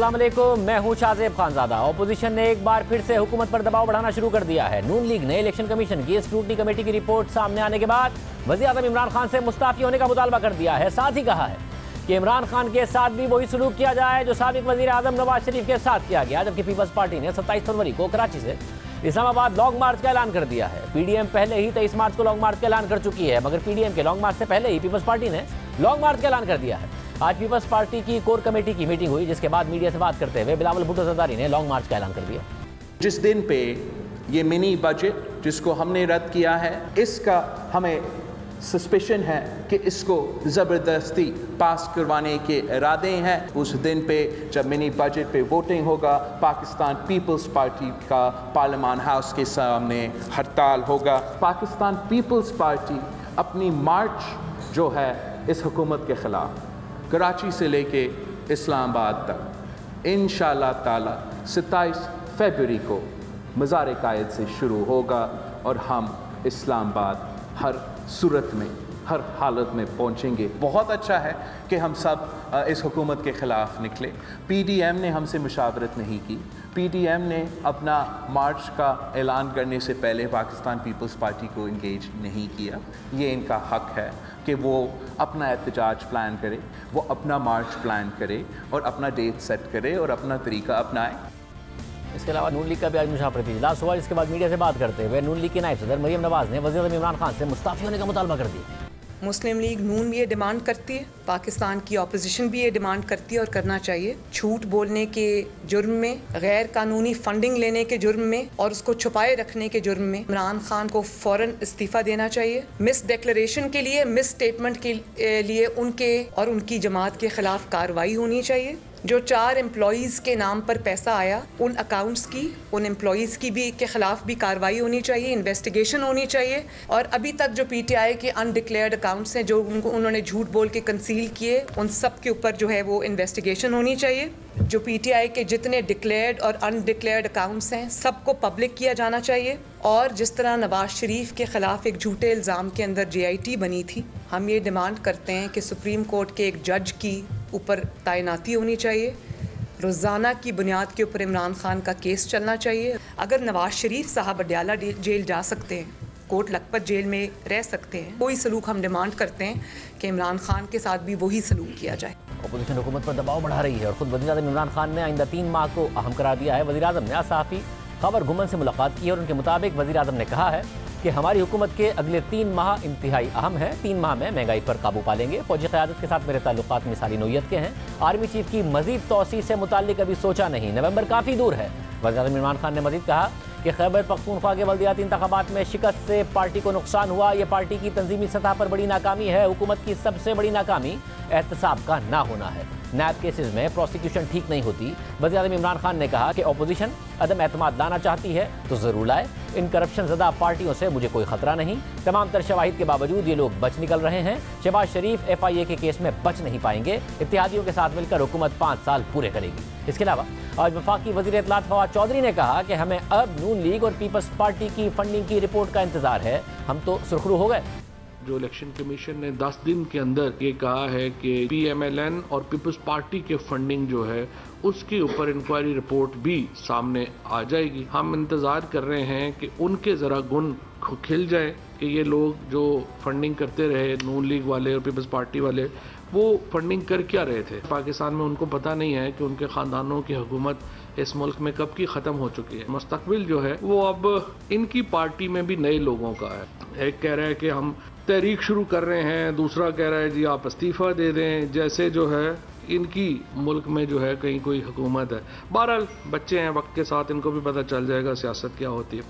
अस्सलाम वालेकुम, मैं हूं शाहजेब खानजादा। ऑपोजिशन ने एक बार फिर से हुकूमत पर दबाव बढ़ाना शुरू कर दिया है। नून लीग ने इलेक्शन कमीशन की स्क्रूटनी कमेटी की रिपोर्ट सामने आने के बाद वज़ीर आज़म इमरान खान से मुस्ताफ़ी होने का मुतालबा कर दिया है। साथ ही कहा है कि इमरान खान के साथ भी वही सलूक किया जाए जो साबिक वज़ीर आज़म नवाज शरीफ के साथ किया गया। जबकि पीपल्स पार्टी ने 27 फरवरी को कराची से इस्लामाबाद लॉन्ग मार्च का ऐलान कर दिया है। पीडीएम पहले ही 23 मार्च को लॉन्ग मार्च का ऐलान कर चुकी है, मगर पीडीएम के लॉन्ग मार्च से पहले ही पीपल्स पार्टी ने लॉन्ग मार्च का ऐलान कर दिया है। आज पीपल्स पार्टी की कोर कमेटी की मीटिंग हुई, जिसके बाद मीडिया से बात करते हुए बिलावल भुट्टो जरदारी ने लॉन्ग मार्च का ऐलान कर दिया। जिस दिन पे ये मिनी बजट जिसको हमने रद्द किया है, इसका हमें सस्पिशन है कि इसको ज़बरदस्ती पास करवाने के इरादे हैं। उस दिन पे जब मिनी बजट पे वोटिंग होगा, पाकिस्तान पीपल्स पार्टी का पार्लियामान हाउस के सामने हड़ताल होगा। पाकिस्तान पीपल्स पार्टी अपनी मार्च जो है इस हुकूमत के ख़िलाफ़ कराची से लेके इस्लामाबाद तक इंशाअल्लाह ताला 27 फरवरी को मज़ार कायद से शुरू होगा और हम इस्लामाबाद हर सूरत में, हर हालत में पहुंचेंगे। बहुत अच्छा है कि हम सब इस हुकूमत के ख़िलाफ़ निकले। पीडीएम ने हमसे मुशावरत नहीं की। पीडीएम ने अपना मार्च का ऐलान करने से पहले पाकिस्तान पीपल्स पार्टी को इंगेज नहीं किया। ये इनका हक़ है कि वो अपना एहतजाज प्लान करे, वो अपना मार्च प्लान करे और अपना डेट सेट करे और अपना तरीका अपनाए। इसके अलावा नून लीग का भी आज मुशावरती इजलास हुआ, जिसके बाद मीडिया से बात करते हुए नून लीग के नायब सदर मरियम नवाज ने वज़ीर आज़म इमरान खान से मुस्ताफ़ी होने का मुतालबा कर दिया। मुस्लिम लीग नून भी ये डिमांड करती है, पाकिस्तान की अपोजिशन भी ये डिमांड करती है और करना चाहिए। झूठ बोलने के जुर्म में, गैर कानूनी फंडिंग लेने के जुर्म में और उसको छुपाए रखने के जुर्म में इमरान खान को फ़ौरन इस्तीफ़ा देना चाहिए। मिस डिक्लेरेशन के लिए, मिस स्टेटमेंट के लिए उनके और उनकी जमात के ख़िलाफ़ कार्रवाई होनी चाहिए। जो 4 एम्प्लॉइज़ के नाम पर पैसा आया, उन अकाउंट्स की, उन एम्प्लॉइज़ की भी के ख़िलाफ़ भी कार्रवाई होनी चाहिए, इन्वेस्टिगेशन होनी चाहिए। और अभी तक जो पीटीआई के अनडिक्लेयर्ड अकाउंट्स हैं, जो उन्होंने झूठ बोल के कंसील किए, उन सब के ऊपर जो है वो इन्वेस्टिगेशन होनी चाहिए। जो पीटीआई के जितने डिक्लेयर्ड और अनडिक्लेयर्ड अकाउंट्स हैं, सबको पब्लिक किया जाना चाहिए। और जिस तरह नवाज शरीफ के ख़िलाफ़ एक झूठे इल्ज़ाम के अंदर JIT बनी थी, हम ये डिमांड करते हैं कि सुप्रीम कोर्ट के एक जज की ऊपर तैनाती होनी चाहिए। रोज़ाना की बुनियाद के ऊपर इमरान खान का केस चलना चाहिए। अगर नवाज शरीफ साहब अडयाला जेल जा सकते हैं, कोट लखपत जेल में रह सकते हैं, कोई सलूक हम डिमांड करते हैं कि इमरान खान के साथ भी वही सलूक किया जाए। अपोजिशन हुकूमत पर दबाव बढ़ा रही है और खुद वज़ीर आज़म इमरान खान ने आइंदा 3 माह को अहम करार दिया है। वज़ीर आज़म ने आज सहाफ़ी खबर गुमन से मुलाकात की और उनके मुताबिक वज़ीर आज़म ने कहा है कि हमारी हुकूमत के अगले 3 माह इंतहाई अहम है। 3 माह में महंगाई पर काबू पा लेंगे। फौजी क़यादत के साथ मेरे ताल्लुकात मिसाली नौयत के हैं। आर्मी चीफ की मज़ीद तोसी से मुताल्लिक अभी सोचा नहीं, नवंबर काफ़ी दूर है। वज़ीर आज़म इमरान खान ने मज़ीद कहा कि खैबर पख्तूनख्वा के बल्दियाती इंतखाबात में शिकस्त से पार्टी को नुकसान हुआ। ये पार्टी की तंजीमी सतह पर बड़ी नाकामी है। हुकूमत की सबसे बड़ी नाकामी एहतसाब का ना होना है। नैब केसेस में प्रोसिक्यूशन ठीक नहीं होती। वज़ीर आज़म इमरान खान ने कहा कि अपोजिशन अदम एतमाद लाना चाहती है तो ज़रूर लाए। इन करप्शन ज़दा पार्टियों से मुझे कोई ख़तरा नहीं। तमाम तर शवाहिद के बावजूद ये लोग बच निकल रहे हैं। शहबाज शरीफ FIA के केस में बच नहीं पाएंगे। इत्तेहादियों के साथ मिलकर हुकूमत 5 साल पूरे करेगी। इसके अलावा आज वफाकी वज़ीर इत्तलात फवाद चौधरी ने कहा कि हमें अब नून लीग और पीपल्स पार्टी की फंडिंग की रिपोर्ट का इंतज़ार है। हम तो सुरखरू हो गए। जो इलेक्शन कमीशन ने 10 दिन के अंदर ये कहा है कि PMLN और पीपल्स पार्टी के फंडिंग जो है उसके ऊपर इंक्वायरी रिपोर्ट भी सामने आ जाएगी। हम इंतज़ार कर रहे हैं कि उनके ज़रा गुण खिल जाए कि ये लोग जो फंडिंग करते रहे, नून लीग वाले और पीपल्स पार्टी वाले, वो फंडिंग कर क्या रहे थे। पाकिस्तान में उनको पता नहीं है कि उनके ख़ानदानों की हुकूमत इस मुल्क में कब की ख़त्म हो चुकी है। मुस्तकबिल जो है वो अब इनकी पार्टी में भी नए लोगों का है। एक कह रहा है कि हम तहरीक शुरू कर रहे हैं, दूसरा कह रहा है जी आप इस्तीफ़ा दे दें। जैसे जो है इनकी मुल्क में जो है कहीं कोई हुकूमत है। बहरहाल बच्चे हैं, वक्त के साथ इनको भी पता चल जाएगा सियासत क्या होती है।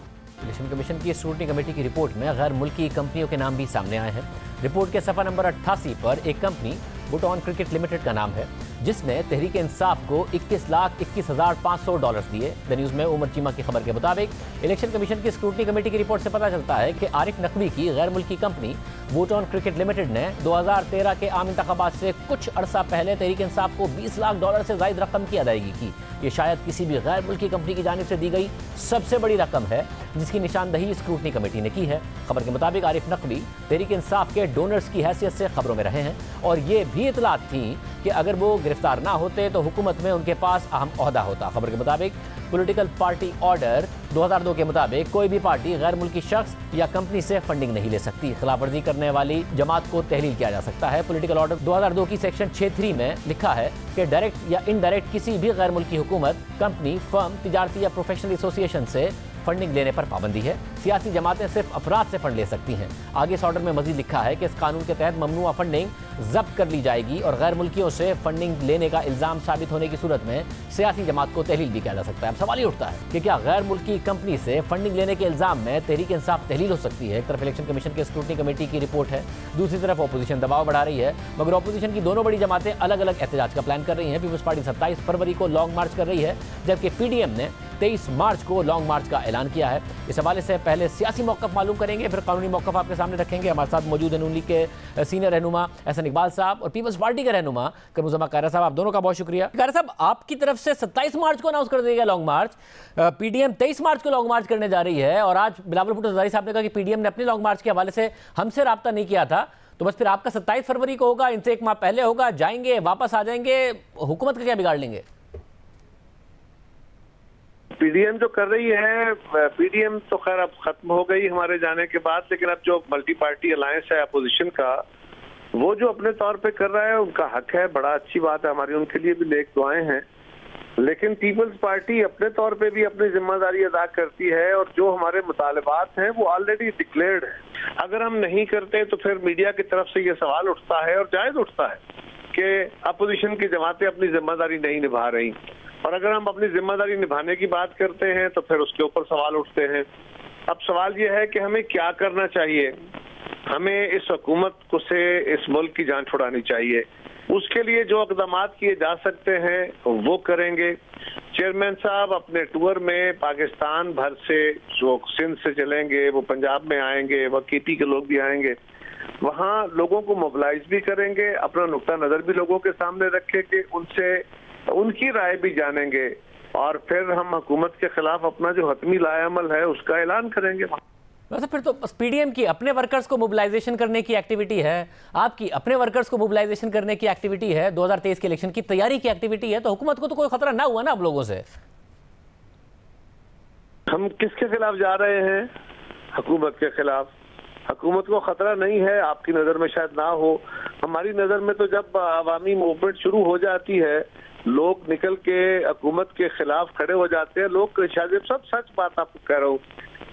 इलेक्शन कमीशन की स्क्रूटनी कमेटी की रिपोर्ट में गैर मुल्की कंपनियों के नाम भी सामने आए हैं। रिपोर्ट के सफ़ा नंबर 88 पर एक कंपनी बुटॉन क्रिकेट लिमिटेड का नाम है, जिसने तहरीक इंसाफ को $21,21,500 दिए। द न्यूज़ में उमर चीमा की खबर के मुताबिक इलेक्शन कमीशन की स्क्रूटनी कमेटी की रिपोर्ट से पता चलता है कि आरिफ नकवी की गैर मुल्की कंपनी बुटॉन क्रिकेट लिमिटेड ने 2013 के आम इंतखाबात से कुछ अरसा पहले तहरीक इंसाफ को $20 लाख से ज़ायद रकम की अदायगी की। ये शायद किसी भी गैर मुल्की कंपनी की जानिब से दी गई सबसे बड़ी रकम है, जिसकी निशानदही स्क्रूटनी कमेटी ने की है। खबर के मुताबिक आरिफ नकवी तहरीक इंसाफ के डोनर्स की हैसियत से खबरों में रहे हैं और ये भी भी इतलात थी कि अगर वो गिरफ्तार ना होते तो हुकूमत में उनके पास अहम ओहदा होता। खबर के मुताबिक पॉलिटिकल पार्टी ऑर्डर 2002 के मुताबिक कोई भी पार्टी गैर मुल्की शख्स या कंपनी से फंडिंग नहीं ले सकती। खिलाफवर्जी करने वाली जमात को तहलील किया जा सकता है। पॉलिटिकल ऑर्डर 2002 की सेक्शन 6(3) में लिखा है कि डायरेक्ट या इनडायरेक्ट किसी भी गैर मुल्की हुकूमत, कंपनी, फर्म, तिजारती या प्रोफेशनल एसोसिएशन से फंडिंग लेने पर पाबंदी है। सियासी जमातें सिर्फ अफराद से फंड ले सकती हैं। आगे इस ऑर्डर में मजीद लिखा है कि इस कानून के तहत ममनुआ फंडिंग जब्त कर ली जाएगी और गैर मुल्कियों से फंडिंग लेने का इल्जाम साबित होने की सूरत में सियासी जमात को तहलील भी किया जा सकता है। अब सवाल ये उठता है कि क्या गैर मुल्की कंपनी से फंडिंग लेने के इल्जाम में तहरीक इंसाफ तहलील हो सकती है? एक तरफ इलेक्शन कमीशन के स्क्रूटनी कमेटी की रिपोर्ट है, दूसरी तरफ अपोजिशन दबाव बढ़ा रही है। मगर अपोजिशन की दोनों बड़ी जमातें अलग अलग एहतजाज का प्लान कर रही हैं। पीपल्स पार्टी 27 फरवरी को लॉन्ग मार्च कर रही है, जबकि पीडीएम ने 23 मार्च को लॉन्ग मार्च का ऐलान किया है। इस हवाले से पहले सियासी मौक़िफ़ मालूम करेंगे, फिर कानूनी मौक़िफ़ आपके सामने रखेंगे। हमारे साथ मौजूद है नून लीग के सीनियर रहनुमा एहसन इकबाल साहब और पीपल्स पार्टी के रहनुमा कमरुज़्ज़मा कायरा साहब। आप दोनों का बहुत शुक्रिया। कायरा साहब, आपकी तरफ से 27 मार्च को अनाउंस कर दिया गया लॉन्ग मार्च, पीडीएम 23 मार्च को लॉन्ग मार्च करने जा रही है और आज बिलावल भुट्टो ज़रदारी साहब ने कहा कि पीडीएम ने अपने लॉन्ग मार्च के हवाले से हमसे रब्ता नहीं किया था, तो बस फिर आपका 27 फरवरी को होगा, इनसे एक माह पहले होगा, जाएंगे वापस आ जाएंगे, हुकूमत का क्या बिगाड़ लेंगे? पीडीएम जो कर रही है, पीडीएम तो खैर अब खत्म हो गई हमारे जाने के बाद, लेकिन अब जो मल्टी पार्टी अलायंस है अपोजिशन का, वो जो अपने तौर पे कर रहा है उनका हक है, बड़ा अच्छी बात है, हमारी उनके लिए भी नेक दुआएं हैं। लेकिन पीपल्स पार्टी अपने तौर पे भी अपनी जिम्मेदारी अदा करती है और जो हमारे मुतालबात हैं वो ऑलरेडी डिक्लेयर्ड है। अगर हम नहीं करते तो फिर मीडिया की तरफ से ये सवाल उठता है और जायज उठता है कि अपोजिशन की जमातें अपनी जिम्मेदारी नहीं निभा रही, और अगर हम अपनी जिम्मेदारी निभाने की बात करते हैं तो फिर उसके ऊपर सवाल उठते हैं। अब सवाल यह है कि हमें क्या करना चाहिए। हमें इस हुकूमत को से इस मुल्क की जान छुड़ानी चाहिए। उसके लिए जो इक़दाम किए जा सकते हैं वो करेंगे। चेयरमैन साहब अपने टूर में पाकिस्तान भर से, जो सिंध से चलेंगे वो पंजाब में आएंगे, वह केपी के लोग भी आएंगे, वहाँ लोगों को मोबिलाइज भी करेंगे, अपना नुक्ता नज़र भी लोगों के सामने रखेंगे, उनसे उनकी राय भी जानेंगे और फिर हम हुकूमत के खिलाफ अपना जो हतमी लाएअमल है उसका ऐलान करेंगे। वैसे फिर तो पीडीएम की अपने वर्कर्स को मोबिलाइजेशन करने की एक्टिविटी है, आपकी अपने वर्कर्स को मोबिलाइजेशन करने की एक्टिविटी है, 2023 के इलेक्शन की तैयारी की एक्टिविटी है, तो हुकूमत को तो कोई खतरा ना हुआ ना आप लोगों से? हम किसके खिलाफ जा रहे हैं? हुकूमत के खिलाफ। हुकूमत को खतरा नहीं है, आपकी नज़र में शायद ना हो, हमारी नज़र में तो जब अवामी मूवमेंट शुरू हो जाती है, लोग निकल के हुकूमत के खिलाफ खड़े हो जाते हैं। लोग शायद सब सच बात आपको कह रहा हूँ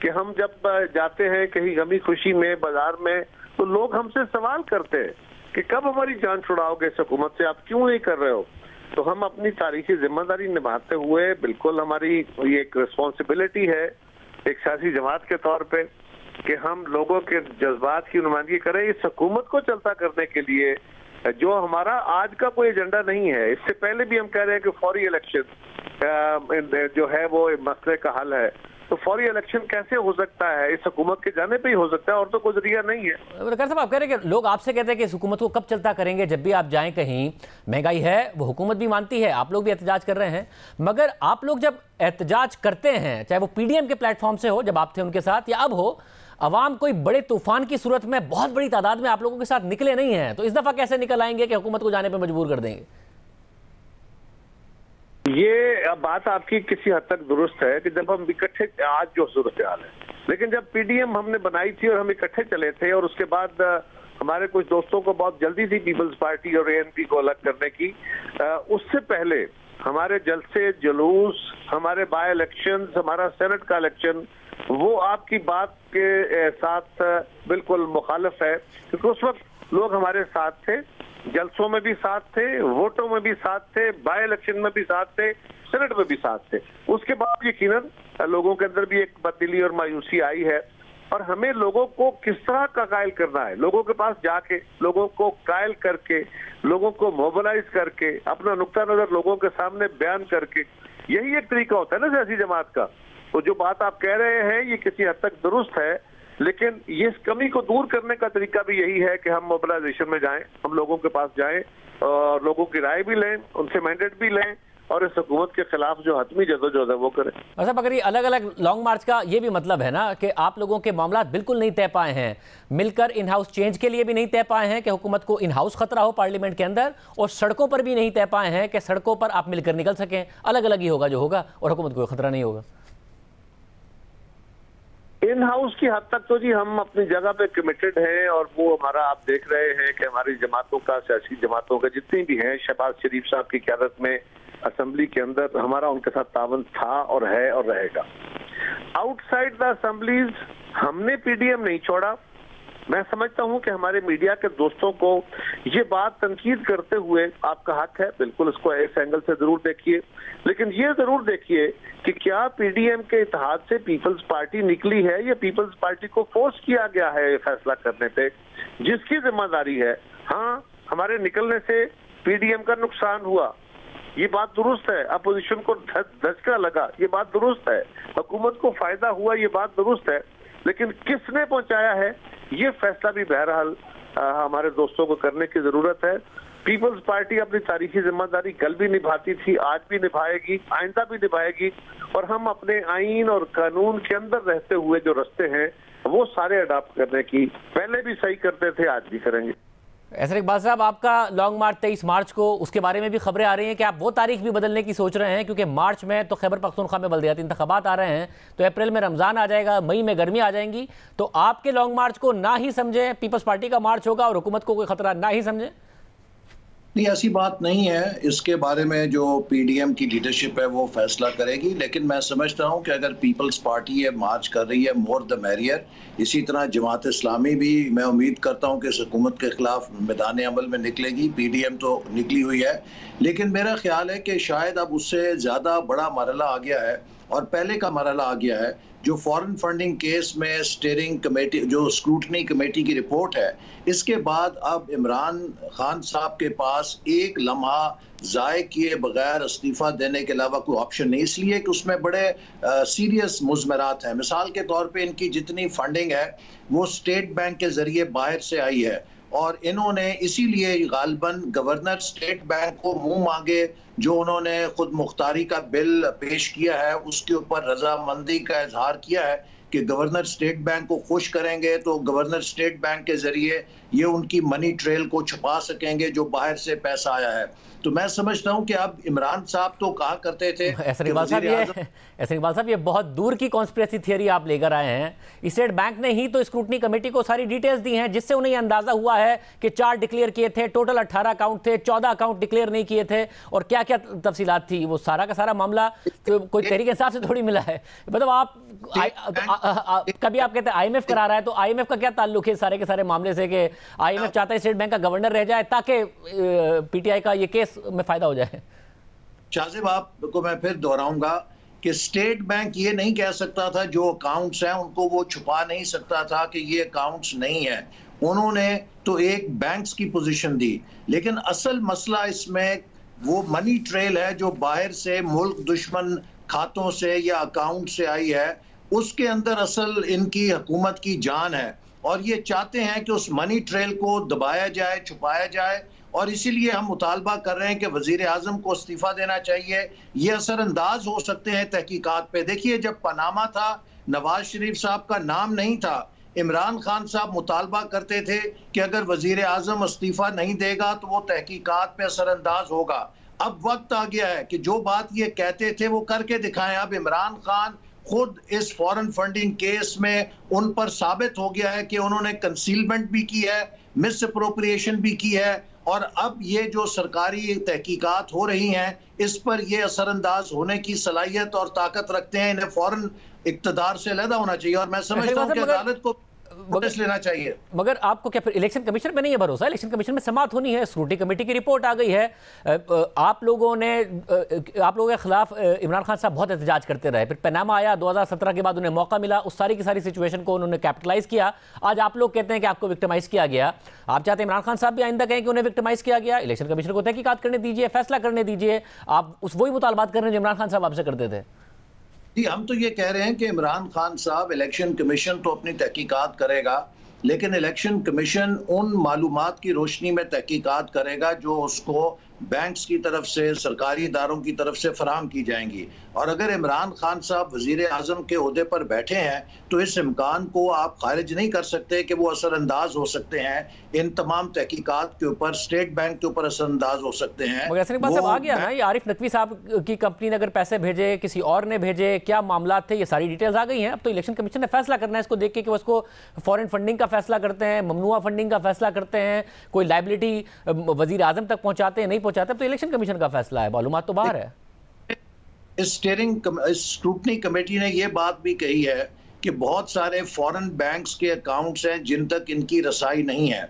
कि हम जब जाते हैं कहीं गमी खुशी में बाजार में, तो लोग हमसे सवाल करते हैं कि कब हमारी जान छुड़ाओगे इस हुकूमत से, आप क्यों नहीं कर रहे हो? तो हम अपनी तारीखी जिम्मेदारी निभाते हुए, बिल्कुल हमारी ये एक रिस्पॉन्सिबिलिटी है एक सियासी जमात के तौर पे कि हम लोगों के जज्बात की नुमाइंदगी करें इस हुकूमत को चलता करने के लिए। जो हमारा आज का कोई एजेंडा नहीं है, इससे पहले भी हम कह रहे हैं कि फौरी इलेक्शन जो है वो मसले का हल है, तो फौरी इलेक्शन कैसे हो सकता है? इस हुकूमत के जाने पे ही हो सकता है, और तो कोई जरिया नहीं है। साहब, आप कह रहे हैं कि लोग आपसे कहते हैं कि इस हुकूमत को कब चलता करेंगे? जब भी आप जाएं कहीं, महंगाई है वो हुकूमत भी मानती है, आप लोग भी एहतजाज कर रहे हैं, मगर आप लोग जब एहतजाज करते हैं, चाहे वो पीडीएम के प्लेटफॉर्म से हो जब आप थे उनके साथ, या अब हो, अवाम कोई बड़े तूफान की सूरत में बहुत बड़ी तादाद में आप लोगों के साथ निकले नहीं हैं, तो इस दफा कैसे निकल आएंगे कि हुकूमत को जाने पर मजबूर कर देंगे? ये बात आपकी किसी हद तक दुरुस्त है कि जब हम इकट्ठे, आज जो सूरत हाल है, लेकिन जब पीडीएम हमने बनाई थी और हम इकट्ठे चले थे और उसके बाद हमारे कुछ दोस्तों को बहुत जल्दी थी पीपल्स पार्टी और एएनपी को अलग करने की, उससे पहले हमारे जलसे जुलूस, हमारे बाय इलेक्शंस, हमारा सेनेट का इलेक्शन, वो आपकी बात के साथ बिल्कुल मुखालिफ है, क्योंकि उस वक्त लोग हमारे साथ थे, जलसों में भी साथ थे, वोटों में भी साथ थे, बाय इलेक्शन में भी साथ थे, सेनेट में भी साथ थे। उसके बाद यकीनन लोगों के अंदर भी एक तब्दीली और मायूसी आई है, और हमें लोगों को किस तरह का कायल करना है, लोगों के पास जाके, लोगों को कायल करके, लोगों को मोबिलाइज करके, अपना नुक्ता नजर लोगों के सामने बयान करके, यही एक तरीका होता है ना सियासी जमात का। तो जो बात आप कह रहे हैं ये किसी हद तक दुरुस्त है, लेकिन ये इस कमी को दूर करने का तरीका भी यही है कि हम मोबिलाइजेशन में जाएं, हम लोगों के पास जाएं और लोगों की राय भी लें, उनसे मैंडेट भी लें और इस हुकूमत के खिलाफ जो हतमी जदोजहद है वो करें। अच्छा, मगर ये अलग अलग लॉन्ग मार्च का ये भी मतलब है ना कि आप लोगों के मामला बिल्कुल नहीं तय पाए हैं, मिलकर इन हाउस चेंज के लिए भी नहीं तय पाए हैं कि हुकूमत को इन हाउस खतरा हो पार्लियामेंट के अंदर, और सड़कों पर भी नहीं तय पाए हैं कि सड़कों पर आप मिलकर निकल सकें। अलग अलग ही होगा जो होगा, और हुकूमत को खतरा नहीं होगा। इन हाउस की हद तक तो जी हम अपनी जगह पे कमिटेड हैं, और वो हमारा आप देख रहे हैं कि हमारी जमातों का, सियासी जमातों का जितनी भी हैं, शहबाज शरीफ साहब की क़यादत में असेंबली के अंदर हमारा उनके साथ तावन था और है और रहेगा। आउटसाइड द असेंबलीज हमने पीडीएम नहीं छोड़ा। मैं समझता हूं कि हमारे मीडिया के दोस्तों को ये बात तनकीद करते हुए आपका हक है, बिल्कुल इसको इस एंगल से जरूर देखिए, लेकिन ये जरूर देखिए कि क्या पीडीएम के इत्तेहाद से पीपल्स पार्टी निकली है या पीपल्स पार्टी को फोर्स किया गया है ये फैसला करने पे, जिसकी जिम्मेदारी है। हाँ, हमारे निकलने से पीडीएम का नुकसान हुआ, ये बात दुरुस्त है। अपोजिशन को धचका लगा, ये बात दुरुस्त है। हुकूमत को फायदा हुआ, ये बात दुरुस्त है। लेकिन किसने पहुंचाया है ये फैसला भी बहरहाल हमारे दोस्तों को करने की जरूरत है। पीपल्स पार्टी अपनी तारीखी जिम्मेदारी कल भी निभाती थी, आज भी निभाएगी, आइंदा भी निभाएगी, और हम अपने आईन और कानून के अंदर रहते हुए जो रास्ते हैं वो सारे अडॉप्ट करने की पहले भी सही करते थे, आज भी करेंगे। ऐसा इकबाल साहब, आपका लॉन्ग मार्च 23 मार्च को, उसके बारे में भी खबरें आ रही हैं कि आप वो तारीख भी बदलने की सोच रहे हैं, क्योंकि मार्च में तो खैबर पख्तूनख्वा में बलदियाती इंतखाबात आ रहे हैं, तो अप्रैल में रमज़ान आ जाएगा, मई में गर्मी आ जाएंगी, तो आपके लॉन्ग मार्च को ना ही समझें, पीपल्स पार्टी का मार्च होगा और हुकूमत को कोई खतरा ना ही समझें? नहीं, ऐसी बात नहीं है। इसके बारे में जो पीडीएम की लीडरशिप है वो फैसला करेगी, लेकिन मैं समझता हूं कि अगर पीपल्स पार्टी ये मार्च कर रही है, मोर द मैरियर। इसी तरह जमात इस्लामी भी, मैं उम्मीद करता हूं कि इस हुकूमत के खिलाफ मैदान अमल में निकलेगी। पीडीएम तो निकली हुई है, लेकिन मेरा ख्याल है कि शायद अब उससे ज़्यादा बड़ा मरहला आ गया है, और पहले का मरहला आ गया है। जो फॉरेन फंडिंग केस में स्टीयरिंग कमेटी, जो स्क्रूटनी कमेटी की रिपोर्ट है, इसके बाद अब इमरान खान साहब के पास एक लम्हा ज़ाय किए बगैर इस्तीफ़ा देने के अलावा कोई ऑप्शन नहीं, इसलिए कि उसमें बड़े सीरियस मुज़मरात हैं। मिसाल के तौर पे इनकी जितनी फंडिंग है वो स्टेट बैंक के ज़रिए बाहर से आई है, और इन्होंने इसीलिए गालिबन गवर्नर स्टेट बैंक को मुंह मांगे जो उन्होंने खुद मुख्तारी का बिल पेश किया है उसके ऊपर रजामंदी का इजहार किया है कि गवर्नर स्टेट बैंक को खुश करेंगे तो गवर्नर स्टेट बैंक के जरिए ये उनकी मनी ट्रेल को छुपा सकेंगे जो बाहर से पैसा आया है। तो मैं समझता हूं कि अब इमरान साहब तो कहा करते थे, ऐसे इकबाल साहब ये बहुत दूर की कॉन्स्पिरेसी थियरी आप लेकर आए हैं। स्टेट बैंक ने ही तो स्क्रूटनी कमेटी को सारी डिटेल्स दी हैं, जिससे उन्हें अंदाजा हुआ है कि 4 डिक्लेयर किए थे, टोटल 18 अकाउंट थे, 14 अकाउंट डिक्लेयर नहीं किए थे, और क्या क्या तफसीलात थी। वो सारा का सारा मामला तो कोई तहरीक इंसाफ से थोड़ी मिला है। मतलब आप कभी आप कहते हैं IMF करा रहा है, तो IMF का क्या ताल्लुक है सारे के सारे मामले से कि IMF चाहता है स्टेट बैंक का गवर्नर रह जाए ताकि PTI का ये केस में फायदा हो जाए? शाहज़ेब आपको मैं फिर दोहराऊंगा कि स्टेट बैंक ये नहीं कह सकता था जो अकाउंट्स हैं उनको वो छुपा नहीं सकता था कि ये अकाउंट्स नहीं है। उन्होंने तो एक बैंक्स की पोजीशन दी, लेकिन असल मसला इसमें वो मनी ट्रेल है जो बाहर से मुल्क दुश्मन खातों से या अकाउंट से आई है, उसके अंदर असल इनकी हुकूमत की जान है, और ये चाहते हैं कि उस मनी ट्रेल को दबाया जाए, छुपाया जाए, और इसीलिए हम मुतालबा कर रहे हैं कि वजीर आजम को इस्तीफा देना चाहिए। ये असरअंदाज हो सकते हैं तहकीकात पे। देखिए, जब पनामा था, नवाज शरीफ साहब का नाम नहीं था, इमरान खान साहब मुतालबा करते थे कि अगर वजीर आजम इस्तीफा नहीं देगा तो वो तहकीकात पे असरअंदाज होगा। अब वक्त आ गया है कि जो बात ये कहते थे वो करके दिखाएं। अब इमरान खान खुद इस फॉरेन फंडिंग केस में उन पर साबित हो गया है कि उन्होंने कंसीलमेंट भी की है, मिस अप्रोप्रिएशन भी की है, और अब ये जो सरकारी तहकीकात हो रही हैं इस पर ये असरअंदाज होने की सलाहियत और ताकत रखते हैं। इन्हें फौरन इक्तदार से अलग होना चाहिए, और मैं समझता हूँ कि अदालत को नोटिस लेना चाहिए। मगर आपको क्या फिर इलेक्शन कमीशन पे नहीं है भरोसा? इलेक्शन कमीशन में समाअत होनी है, स्क्रूटनी कमेटी की रिपोर्ट आ गई है, आप लोगों के खिलाफ इमरान खान साहब बहुत एहतजाज करते रहे, फिर पनामा आया 2017 के बाद उन्हें मौका मिला, उस सारी की सारी सिचुएशन को उन्होंने कैपिटलाइज किया। आज आप लोग कहते हैं कि आपको विक्टिमाइज किया गया। आप चाहते हैं इमरान खान साहब भी आइंदा कहें कि उन्हें विक्टिमाइज किया गया? इलेक्शन कमीशन को तहकीकात करने दीजिए, फैसला करने दीजिए। आप वही मुतालबात कर रहे हैं जो इमरान खान साहब आपसे करते थे। जी, हम तो ये कह रहे हैं कि इमरान खान साहब, इलेक्शन कमीशन तो अपनी तहकीकात करेगा, लेकिन इलेक्शन कमीशन उन मालूमात की रोशनी में तहकीकात करेगा जो उसको बैंक्स की तरफ से, सरकारी इदारों की तरफ से फराहम की जाएंगी। और अगर इमरान खान साहब वजीर आज़म के ओहदे पर बैठे हैं तो इस इम्कान को आप खारिज नहीं कर सकते कि वो असरअंदाज हो सकते हैं इन तमाम तहकीकात के ऊपर, स्टेट बैंक के ऊपर असरअंदाज हो सकते हैं। मगर ऐसे बात आ गया ना, ये आरिफ नकवी साहब की कंपनी ने अगर पैसे भेजे, किसी और ने भेजे, क्या मामला थे, ये सारी डिटेल्स आ गई हैं। अब तो इलेक्शन कमीशन ने फैसला करना है इसको देख के कि वो इसको फॉरेन फंडिंग का फैसला करते हैं, ममनुआ फंडिंग का फैसला करते हैं, कोई लाइबिलिटी वजीर आजम तक पहुंचाते हैं, नहीं पहुंचाते। अब तो इलेक्शन कमीशन का फैसला है, मालूमात तो बाहर है। इस स्क्रूटनी कमेटी ने यह बात भी कही है कि बहुत सारे फॉरेन बैंक्स के अकाउंट्स हैं जिन तक इनकी रसाई नहीं है,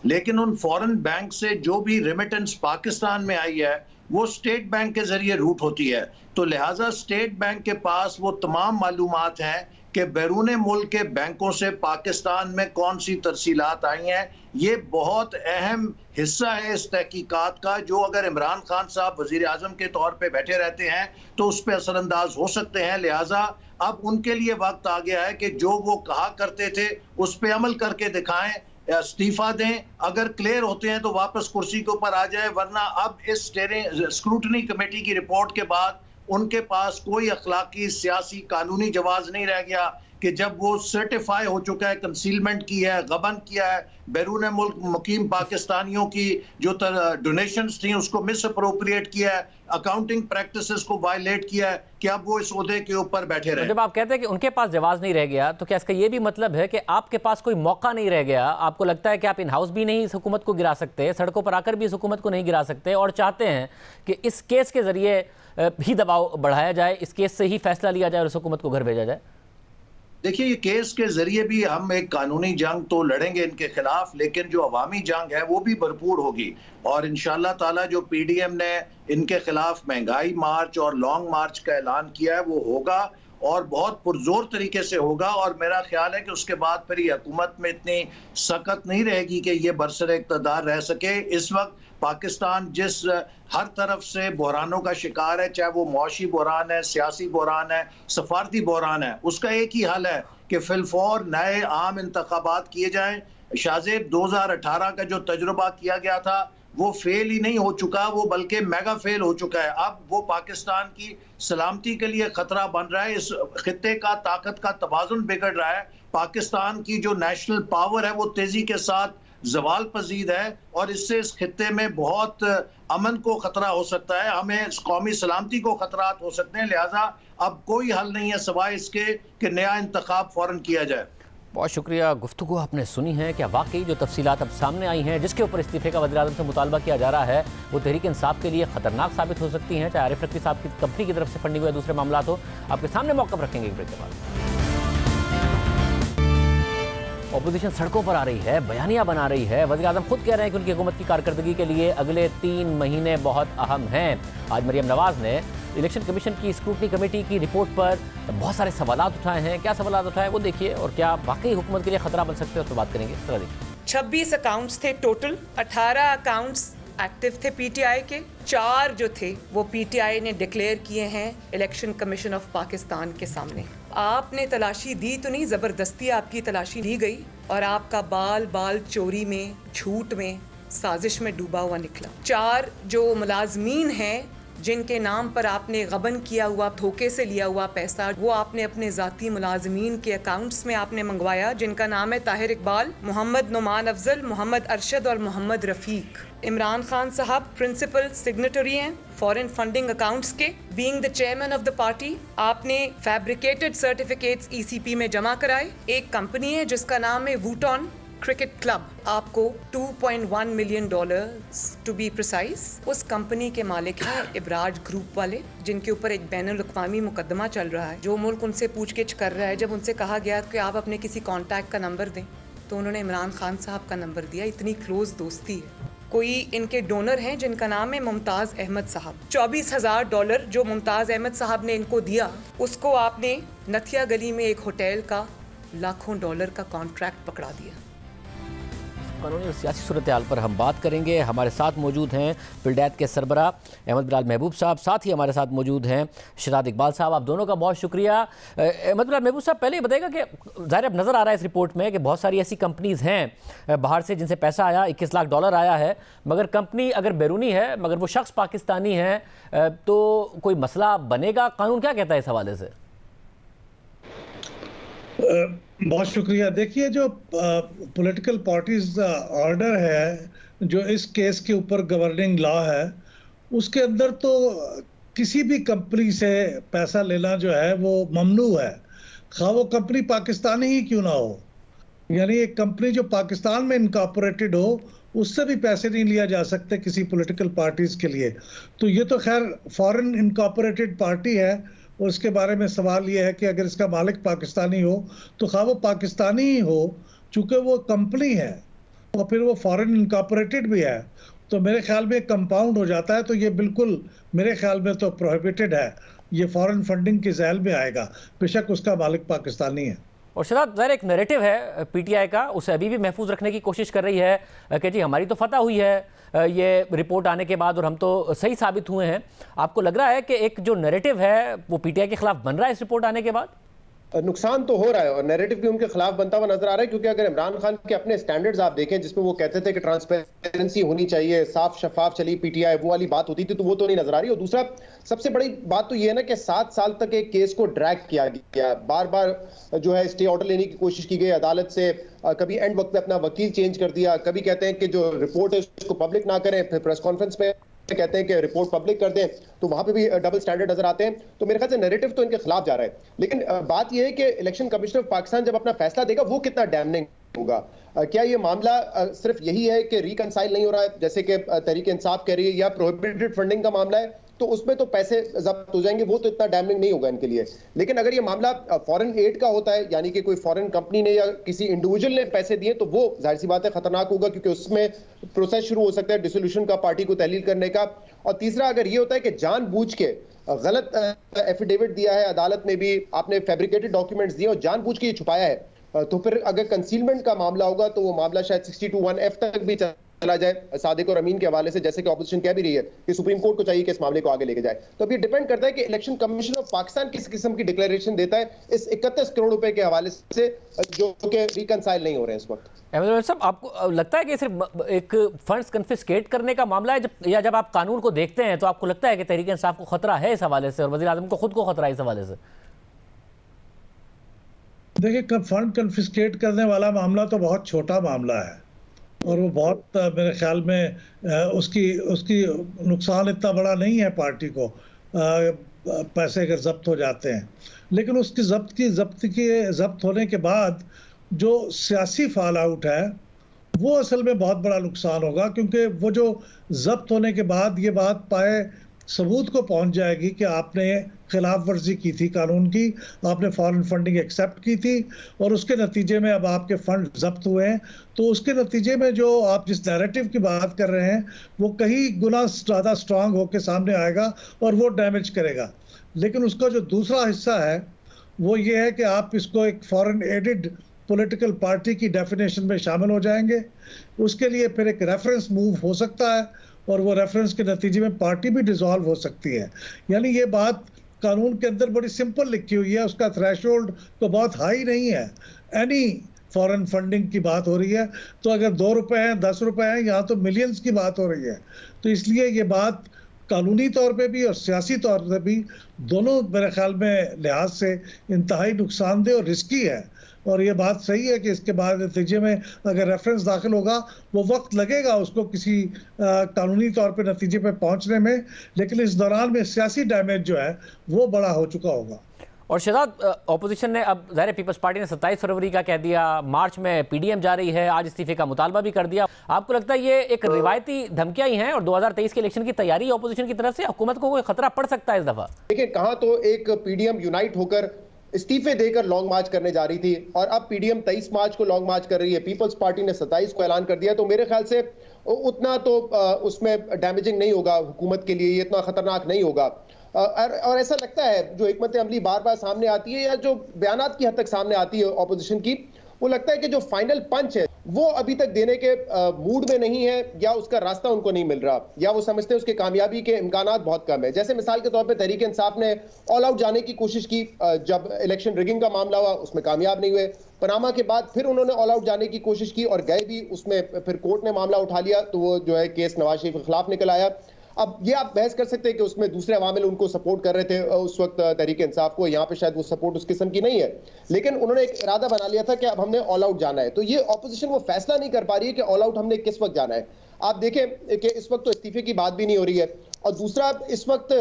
लेकिन उन फॉरेन बैंक से जो भी रेमिटेंस पाकिस्तान में आई है वो स्टेट बैंक के जरिए रूट होती है। तो लिहाजा स्टेट बैंक के पास वो तमाम मालूमात हैं कि बैरून मुल्क के बैंकों से पाकिस्तान में कौन सी तरसीलात आई हैं। ये बहुत अहम हिस्सा है इस तहकीकात का, जो अगर इमरान खान साहब वजीर आजम के तौर पे बैठे रहते हैं तो उस पर असरअंदाज हो सकते हैं। लिहाजा अब उनके लिए वक्त आ गया है कि जो वो कहा करते थे उस पर अमल करके दिखाएं, इस्तीफा दें। अगर क्लियर होते हैं तो वापस कुर्सी के ऊपर आ जाए, वरना अब इस स्क्रूटनी कमेटी की रिपोर्ट के बाद उनके पास कोई अखलाकी, सियासी, कानूनी जवाब नहीं रह गया कि जब वो सर्टिफाई हो चुका है, कंसीलमेंट की है, गबन किया है, बैरून मुल्क मुकीम पाकिस्तानियों की जो डोनेशंस थी उसको मिस अप्रोप्रिएट किया है, अकाउंटिंग प्रैक्टिसेस को वायलेट किया है, कि अब वो इस ओहदे के ऊपर बैठे रहे। जब आप कहते हैं कि उनके पास जवाब नहीं रह गया, तो क्या इसका ये भी मतलब है कि आपके पास कोई मौका नहीं रह गया? आपको लगता है कि आप इन हाउस भी नहीं इस हुकूमत को गिरा सकते, सड़कों पर आकर भी इस हुकूमत को नहीं गिरा सकते, और चाहते हैं कि इस केस के जरिए भी दबाव बढ़ाया जाए, इस केस से ही फैसला लिया जाए और इस हुकूमत को घर भेजा जाए? देखिए, ये केस के जरिए भी हम एक कानूनी जंग तो लड़ेंगे इनके खिलाफ, लेकिन जो अवामी जंग है वो भी भरपूर होगी। और इंशाअल्लाह ताला जो पीडीएम ने इनके खिलाफ महंगाई मार्च और लॉन्ग मार्च का ऐलान किया है वो होगा, और बहुत पुरजोर तरीके से होगा। और मेरा ख्याल है कि उसके बाद फिर ये हुकूमत में इतनी सख्त नहीं रहेगी कि ये बरसरे इक़्तिदार रह सके। इस वक्त पाकिस्तान जिस हर तरफ से बहरानों का शिकार है, चाहे वो मुआशी बहरान है, सियासी बहरान है, सफारती बहरान है, उसका एक ही हल है कि फिलफौर नए आम इंतखाबात किए जाएं। शाहजेब 2018 का जो तजुर्बा किया गया था वो फेल ही नहीं हो चुका, वो बल्कि मेगा फेल हो चुका है। अब वो पाकिस्तान की सलामती के लिए खतरा बन रहा है। इस खित्ते का ताकत का तवाज़ुन बिगड़ रहा है। पाकिस्तान की जो नेशनल पावर है वो तेजी के साथ जवाल पजीद है, और इससे इस खित्ते में बहुत अमन को खतरा हो सकता है, हमें कौमी सलामती को खतरात हो सकते हैं। लिहाजा अब कोई हल नहीं है सिवाय इसके कि नया इंतखाब फौरन किया जाए। बहुत शुक्रिया। गुफ्तगू आपने सुनी है। क्या वाकई जो तफसीलात अब सामने आई हैं, जिसके ऊपर इस्तीफे का वज़ीर-ए-आज़म से मुतालबा किया जा रहा है, वो तहरीक इंसाफ के लिए खतरनाक साबित हो सकती हैं, चाहे आरिफ नकवी साहब की कंपनी की तरफ से फंडिंग हुए दूसरे मामला हो? आपके सामने मौक़िफ़ रखेंगे एक ब्रेक के बाद। ऑपोजिशन सड़कों पर आ रही है, बयानियां बना रही है। वज़ीर-ए-आज़म खुद कह रहे हैं कि उनकी हुकूमत की कारकर्दगी के लिए अगले 3 महीने बहुत अहम हैं। आज मरियम नवाज़ ने इलेक्शन कमीशन की स्क्रूटनी कमेटी की रिपोर्ट पर बहुत सारे सवालात उठाए हैं। क्या सवालात उठाए वो देखिए, और क्या वाकई हुकूमत के लिए खतरा बन सकते हैं उस पर बात करेंगे। जरा देखिए। 26 अकाउंट्स थे टोटल, 18 अकाउंट्स एक्टिव थे पीटीआई के, 4 जो थे वो पीटीआई ने डिक्लेयर किए हैं इलेक्शन कमीशन ऑफ पाकिस्तान के सामने। आपने तलाशी दी तो नहीं, ज़बरदस्ती आपकी तलाशी ली गई और आपका बाल बाल चोरी में, झूठ में, साजिश में डूबा हुआ निकला। 4 जो मुलाजमीन हैं जिनके नाम पर आपने गबन किया हुआ, धोखे से लिया हुआ पैसा, वो आपने अपने ज़ाती मुलाजमीन के अकाउंट्स में आपने मंगवाया, जिनका नाम है ताहिर इकबाल, मोहम्मद नुमान अफजल, मोहम्मद अरशद और मोहम्मद रफ़ीक। इमरान खान साहब प्रिंसिपल सिग्नेटरी हैं फॉरेन फंडिंग अकाउंट्स के। Being the chairman of the party, आपने फैब्रिकेटेड सर्टिफिकेट्स ईसीपी में जमा कराए। एक कंपनी है जिसका नाम है वूटॉन क्रिकेट क्लब, आपको $2.1 मिलियन टू बी प्रिसाइज। उस कंपनी के मालिक हैं इबराज ग्रुप वाले, जिनके ऊपर एक बैनुल-अक़वामी मुकदमा चल रहा है। जो मुल्क उनसे पूछगिछ कर रहा है, जब उनसे कहा गया कि आप अपने किसी कॉन्टैक्ट का नंबर दें, तो उन्होंने इमरान खान साहब का नंबर दिया। इतनी क्लोज दोस्ती है। कोई इनके डोनर हैं जिनका नाम है मुमताज़ अहमद साहब। $24,000 जो मुमताज़ अहमद साहब ने इनको दिया, उसको आपने नथिया गली में एक होटल का $लाखों का कॉन्ट्रैक्ट पकड़ा दिया। कानूनी और सियासी सूरत हाल पर हम बात करेंगे। हमारे साथ मौजूद हैं पिलडैत के सरबराह अहमद बिलाल महबूब साहब, साथ ही हमारे साथ मौजूद हैं शहजाद इकबाल साहब। आप दोनों का बहुत शुक्रिया। अहमद बिलाल महबूब साहब, पहले ये बताइएगा कि ज़ाहिर अब नज़र आ रहा है इस रिपोर्ट में कि बहुत सारी ऐसी कंपनीज़ हैं बाहर से जिनसे पैसा आया, $21 लाख आया है, मगर कंपनी अगर बैरूनी है मगर वो शख्स पाकिस्तानी है, तो कोई मसला बनेगा? कानून क्या कहता है इस हवाले से? बहुत शुक्रिया। देखिए, जो पॉलिटिकल पार्टीज ऑर्डर है जो इस केस के ऊपर गवर्निंग लॉ है, उसके अंदर तो किसी भी कंपनी से पैसा लेना जो है वो ममनू है, खा वो कंपनी पाकिस्तानी ही क्यों ना हो। यानी एक कंपनी जो पाकिस्तान में इनकॉर्पोरेटेड हो उससे भी पैसे नहीं लिया जा सकते किसी पॉलिटिकल पार्टीज के लिए। तो ये तो खैर फॉरेन इनकॉर्पोरेटेड पार्टी है और उसके बारे में सवाल ये है कि अगर इसका मालिक पाकिस्तानी हो तो खा वो पाकिस्तानी ही हो, चूंकि वो कंपनी है और फिर वो फॉरेन इनकॉर्पोरेटेड भी है, तो मेरे ख्याल में कंपाउंड हो जाता है। तो ये बिल्कुल मेरे ख्याल में तो प्रोहिबिटेड है, ये फॉरेन फंडिंग के झैल में आएगा, बेशक उसका मालिक पाकिस्तानी है। और शहजाद, ज़ाहिर एक नैरेटिव है पीटीआई का, उसे अभी भी महफूज रखने की कोशिश कर रही है कि जी हमारी तो फतह हुई है ये रिपोर्ट आने के बाद और हम तो सही साबित हुए हैं। आपको लग रहा है कि एक जो नैरेटिव है वो पीटीआई के खिलाफ बन रहा है इस रिपोर्ट आने के बाद? नुकसान तो हो रहा है और नैरेटिव भी उनके खिलाफ बनता हुआ नजर आ रहा है, क्योंकि अगर इमरान खान के अपने स्टैंडर्ड्स आप देखें जिसमें वो कहते थे कि ट्रांसपेरेंसी होनी चाहिए, साफ शफाफ चली पीटीआई, वो वाली बात होती थी, तो वो तो नहीं नजर आ रही। और दूसरा सबसे बड़ी बात तो ये है ना कि 7 साल तक एक केस को ड्रैग किया गया, बार बार जो है स्टे ऑर्डर लेने की कोशिश की गई अदालत से, कभी एंड वक्त पे अपना वकील चेंज कर दिया, कभी कहते हैं कि जो रिपोर्ट है उसको पब्लिक ना करें, फिर प्रेस कॉन्फ्रेंस में कहते हैं कि रिपोर्ट पब्लिक कर दें, तो वहां पे भी डबल स्टैंडर्ड नजर आते हैं। तो मेरे ख्याल से नैरेटिव तो इनके खिलाफ जा रहा है, लेकिन बात यह है कि इलेक्शन कमिश्नर ऑफ पाकिस्तान जब अपना फैसला देगा वो कितना डैमनिंग होगा। क्या ये मामला सिर्फ यही है कि रिकंसाइल नहीं हो रहा है जैसे कि तहरीक इंसाफ कह रही है, या प्रोहिबिटेड फंडिंग का मामला है तो उसमें तो पैसे जब्त हो जाएंगे, वो तो इतना डैमनिंग नहीं होगा इनके लिए। लेकिन अगर ये मामला फॉरेन एड का होता है, यानी कि कोई फॉरेन कंपनी ने या किसी इंडिविजुअल ने पैसे दिए, तो वो जाहिर सी बात है खतरनाक होगा, क्योंकि उसमें प्रोसेस शुरू हो सकता है डिसोल्यूशन का, पार्टी को तहलील करने का। और तीसरा अगर ये होता है कि जानबूझ के गलत एफिडेविट दिया है अदालत में भी, आपने फैब्रिकेटेड डॉक्यूमेंट्स दिए और जानबूझ के ये छुपाया है, तो फिर अगर कंसीलमेंट का मामला होगा तो वो मामला शायद 62(1)(f) तक भी चला जाए सादिक और अमीन के हवाले से, जैसे कि ऑपोजिशन कह भी रही है कि सुप्रीम कोर्ट को चाहिए कि इस मामले को आगे लेके जाए। तो अब ये डिपेंड करता है कि इलेक्शन कमीशन ऑफ पाकिस्तान किस किस्म की डिक्लेरेशन देता है इस 31 करोड़ रुपए के हवाले से जो कि रिकंसाइल नहीं हो रहे हैं इस वक्त। अहमद साहब, आपको लगता है कि सिर्फ एक फंड्स कन्फिस्केट करने का मामला है, जब आप कानून को देखते हैं तो आपको लगता है कि तहरीक इंसाफ को खतरा है इस हवाले से और वज़ीर आज़म को खुद को खतरा है इस हवाले से? देखिए, फंड कन्फिस्केट करने वाला मामला तो बहुत छोटा मामला है और वो बहुत मेरे ख्याल में उसकी नुकसान इतना बड़ा नहीं है पार्टी को, पैसे अगर जब्त हो जाते हैं। लेकिन उसकी जब्त होने के बाद जो सियासी फॉल आउट है वो असल में बहुत बड़ा नुकसान होगा, क्योंकि वो जो जब्त होने के बाद ये बात पाए सबूत को पहुंच जाएगी कि आपने खिलाफ वर्जी की थी कानून की, आपने फॉरेन फंडिंग एक्सेप्ट की थी और उसके नतीजे में अब आपके फंड जब्त हुए हैं। तो उसके नतीजे में जो आप जिस नैरेटिव की बात कर रहे हैं वो कहीं गुना ज़्यादा स्ट्रांग होकर सामने आएगा और वो डैमेज करेगा। लेकिन उसका जो दूसरा हिस्सा है वो ये है कि आप इसको एक फॉरेन एडेड पॉलिटिकल पार्टी की डेफिनेशन में शामिल हो जाएंगे। उसके लिए फिर एक रेफरेंस मूव हो सकता है और वो रेफरेंस के नतीजे में पार्टी भी डिसॉल्व हो सकती है। यानी ये बात कानून के अंदर बड़ी सिंपल लिखी हुई है, उसका थ्रेशोल्ड तो बहुत हाई नहीं है। एनी फॉरेन फंडिंग की बात हो रही है तो अगर 2 रुपए हैं, 10 रुपए हैं, यहाँ तो मिलियंस की बात हो रही है। तो इसलिए ये बात कानूनी तौर पे भी और सियासी तौर पे भी दोनों मेरे ख्याल में लिहाज से इंतहाई नुकसानदेह और रिस्की है। और ये बात सही है कि इसके बाद नतीजे में अगर रेफरेंस दाखिल होगा वो वक्त लगेगा उसको किसी कानूनी तौर पे नतीजे पे पहुंचने में, लेकिन इस दौरान में सियासी डैमेज जो है वो बड़ा हो चुका होगा। और शहजाद, ऑपोजिशन ने अब ज़ाहिर पीपल्स पार्टी ने 27 फरवरी का कह दिया, मार्च में पीडीएम जा रही है, आज इस्तीफे का मुतालबा भी कर दिया। आपको लगता है ये एक रिवायती धमकियां ही हैं और 2023 के इलेक्शन की तैयारी ऑपोजिशन की तरफ से हुकूमत को कोई खतरा पड़ सकता है इस दफा? देखिए, कहाँ तो एक पीडीएम यूनाइट होकर इस्तीफे देकर लॉन्ग मार्च करने जा रही थी और अब पीडीएम 23 मार्च को लॉन्ग मार्च कर रही है, पीपल्स पार्टी ने 27 को ऐलान कर दिया। तो मेरे ख्याल से उतना तो उसमें डैमेजिंग नहीं होगा हुकूमत के लिए, ये इतना खतरनाक नहीं होगा। और ऐसा लगता है जो हिकमत अमली बार बार सामने आती है या जो बयानात की हद तक सामने आती है ऑपोजिशन की, वो लगता है कि जो फाइनल पंच है वो अभी तक देने के मूड में नहीं है, या उसका रास्ता उनको नहीं मिल रहा, या वो समझते हैं उसके कामयाबी के इम्कानात बहुत कम है। जैसे मिसाल के तौर पे तहरीक इंसाफ ने ऑल आउट जाने की कोशिश की, जब इलेक्शन रिगिंग का मामला हुआ उसमें कामयाब नहीं हुए। पनामा के बाद फिर उन्होंने ऑल आउट जाने की कोशिश की और गए भी, उसमें फिर कोर्ट ने मामला उठा लिया, तो वो जो है केस नवाज शरीफ के खिलाफ निकल आया। अब ये आप बहस कर सकते हैं कि उसमें दूसरे अवामिल उनको सपोर्ट कर रहे थे उस वक्त तहरीक इंसाफ को, यहाँ पे शायद वो सपोर्ट उस किस्म की नहीं है, लेकिन उन्होंने एक इरादा बना लिया था कि अब हमने ऑल आउट जाना है। तो ये ऑपोजिशन वो फैसला नहीं कर पा रही है कि ऑल आउट हमने किस वक्त जाना है। आप देखें कि इस वक्त तो इस्तीफे की बात भी नहीं हो रही है, और दूसरा इस वक्त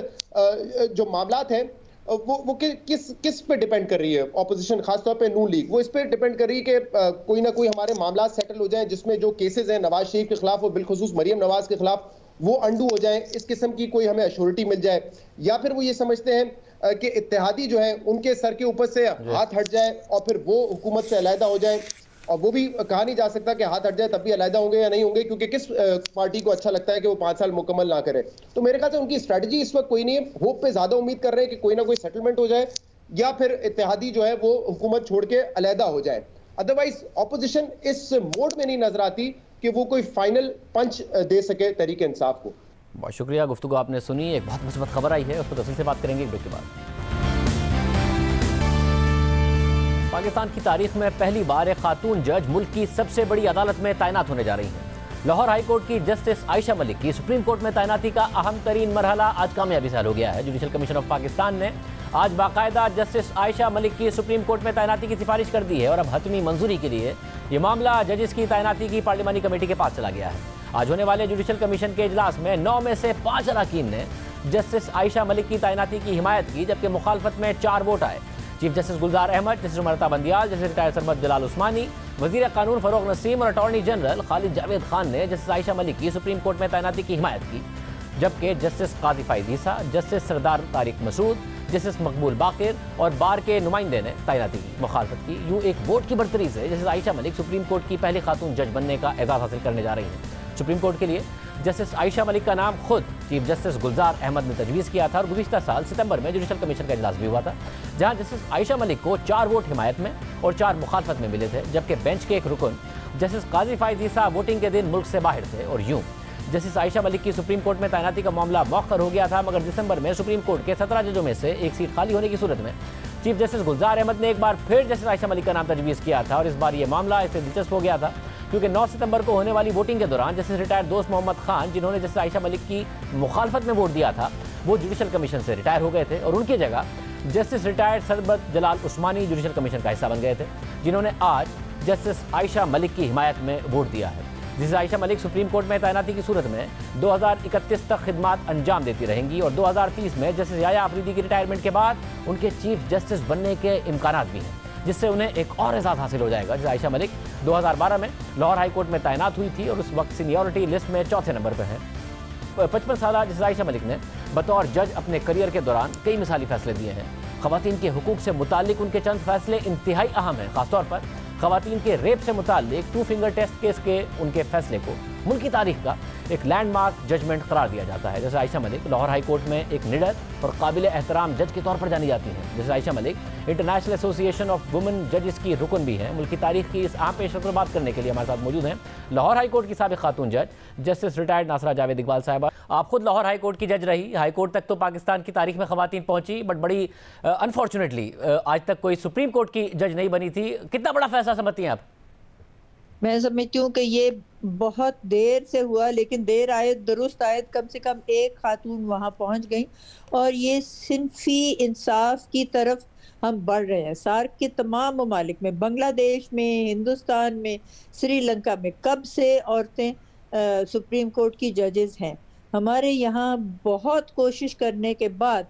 जो मामलात हैं वो किस पे डिपेंड कर रही है ऑपोजिशन, खासतौर पे नून लीग, वो इस पे डिपेंड कर रही है कि कोई ना कोई हमारे मामला सेटल हो जाएं, जिसमें जो केसेस हैं नवाज शरीफ के खिलाफ, वो बिलखुसूस मरियम नवाज के खिलाफ, वो अंडू हो जाए, इस किस्म की कोई हमें अश्योरिटी मिल जाए। या फिर वो ये समझते हैं कि इत्तेहादी जो है उनके सर के ऊपर से हाथ हट जाए और फिर वो हुकूमत से अलहदा हो जाए, और वो भी कहा नहीं जा सकता कि हाथ हट जाए तब भी अलहदा होंगे या नहीं होंगे, क्योंकि किस पार्टी को अच्छा लगता है कि वो 5 साल मुकम्मल ना करे। तो मेरे ख्याल से उनकी स्ट्रैटेजी इस वक्त कोई नहीं है, होप पे ज्यादा उम्मीद कर रहे हैं कि कोई ना कोई सेटलमेंट हो जाए या फिर इत्तेहादी जो है वो हुकूमत छोड़ के अलहदा हो जाए। अदरवाइज ऑपोजिशन इस मोड में नहीं नजर आती कि वो कोई फाइनल पंच दे सके तहरीक इंसाफ को। बहुत शुक्रिया, गुफ्तगू आपने सुनी। एक बहुत मुस्बत खबर आई है, उस पर तफसील से बात करेंगे एक ब्रेक के बाद। पाकिस्तान की तारीख में पहली बार एक खातून जज मुल्क की सबसे बड़ी अदालत में तैनात होने जा रही हैं। लाहौर हाई कोर्ट की जस्टिस आयशा मलिक की सुप्रीम कोर्ट में तैनाती का अहम तरीन मरहला आज कामयाबी से हल हो गया है। जुडिशल कमीशन ऑफ पाकिस्तान ने आज बाकायदा जस्टिस आयशा मलिक की सुप्रीम कोर्ट में तैनाती की सिफारिश कर दी है और अब हतमी मंजूरी के लिए ये मामला जजेस की तैनाती की पार्लिमानी कमेटी के पास चला गया है। आज होने वाले जुडिशल कमीशन के इजलास में 9 में से 5 अरकान ने जस्टिस आयशा मलिक की तैनाती की हिमायत की, जबकि मुखालफत में 4 वोट आए। चीफ जस्टिस गुलजार Ahmad, justice उमरता Bandial, justice retired Sarmad जलाल उस्मानी, वजीर कानून फरोग नसीम और अटॉर्नी जनरल खालिद जावेद खान ने जस्टिस आयशा मलिक की सुप्रीम कोर्ट में तैनाती की हिमायत की, जबकि जस्टिस काजी फाइज ईसा, जस्टिस सरदार तारिक मसूद, जस्टिस मकबूल बाकिर और बार के नुमाइंदे ने तैनाती की मुखालफत की। यूँ एक वोट की बढ़तरी से justice Ayesha Malik supreme court की पहली खातून जज बनने का एजाज़ हासिल करने जा रही हैं। सुप्रीम कोर्ट के लिए जस्टिस आयशा मलिक का नाम खुद चीफ जस्टिस गुलजार अहमद ने तजवीज़ किया था और गुज़िश्ता साल सितंबर में जुडिशल कमीशन का इजलास भी हुआ था, जहां जस्टिस आयशा मलिक को 4 वोट हिमायत में और 4 मुखालफत में मिले थे, जबकि बेंच के एक रुकन जस्टिस काजी फाइज ईसा वोटिंग के दिन मुल्क से बाहर थे। और यूँ जस्टिस आयशा मलिक की सुप्रीम कोर्ट में तैनाती का मामला मौखर हो गया था, मगर दिसंबर में सुप्रीम कोर्ट के 17 जजों में से एक सीट खाली होने की सूरत में चीफ जस्टिस गुलजार अहमद ने एक बार फिर जस्टिस आयशा मलिक का नाम तजवीज़ किया था। और इस बार यह मामला इससे दिलचस्प हो गया था क्योंकि 9 सितंबर को होने वाली वोटिंग के दौरान जस्टिस रिटायर्ड दोस्त मोहम्मद खान, जिन्होंने जस्टिस आयशा मलिक की मुखालफत में वोट दिया था, वो जुडिशल कमीशन से रिटायर हो गए थे और उनकी जगह जस्टिस रिटायर्ड सरमद जलाल उस्मानी जुडिशल कमीशन का हिस्सा बन गए थे, जिन्होंने आज जस्टिस आयशा मलिक की हिमायत में वोट दिया है। Justice Ayesha Malik supreme court में तैनाती की सूरत में 2031 तक खिदमात अंजाम देती रहेंगी और 2030 में जस्टिस याया आफरीदी की रिटायरमेंट के बाद उनके चीफ जस्टिस बनने के इम्कानात भी हैं, जिससे उन्हें एक और एजाज़ हासिल हो जाएगा। जैसे आयशा मलिक 2012 में लाहौर हाई कोर्ट में तैनात हुई थी और उस वक्त सीनियरिटी लिस्ट में 4थे नंबर पर है। 55 साल जैसे आयशा मलिक ने बतौर जज अपने करियर के दौरान कई मिसाली फैसले दिए हैं। ख़वातीन के हुकूक से मुतालिक उनके चंद फैसले इंतहाई अहम हैं, खासतौर पर ख़वातीन के रेप से मुतालिक 2 फिंगर टेस्ट केस के उनके फैसले को मुल्क की तारीख का एक लैंडमार्क जजमेंट करार दिया जाता है। जैसे आयशा मलिक लाहौर हाई कोर्ट में एक निडर और काबिल एहतराम जज के तौर पर जानी जाती हैं। जैसे Ayesha Malik international association of women जजेस की रुकन भी हैं। मुल्क की तारीख की इस अहम पेशरफ पर बात करने के लिए हमारे साथ मौजूद हैं लाहौर हाई कोर्ट की साबिक खातून जज जस्टिस रिटायर्ड नासरा जावेद इकबाल साहिबा। आप खुद लाहौर हाई कोर्ट की जज रही, हाई कोर्ट तक तो पाकिस्तान की तारीख में खवातीन पहुंची, बट बड़ी अनफॉर्चुनेटली आज तक कोई सुप्रीम कोर्ट की जज नहीं बनी थी। कितना बड़ा फैसला समझती हैं आप? मैं समझती हूँ कि ये बहुत देर से हुआ, लेकिन देर आए दुरुस्त आए, कम से कम एक खातून वहाँ पहुँच गई और ये सिंफी इंसाफ की तरफ हम बढ़ रहे हैं। सार्क के तमाम ममालिक में, बांग्लादेश में, हिंदुस्तान में, श्रीलंका में कब से औरतें सुप्रीम कोर्ट की जजेस हैं। हमारे यहाँ बहुत कोशिश करने के बाद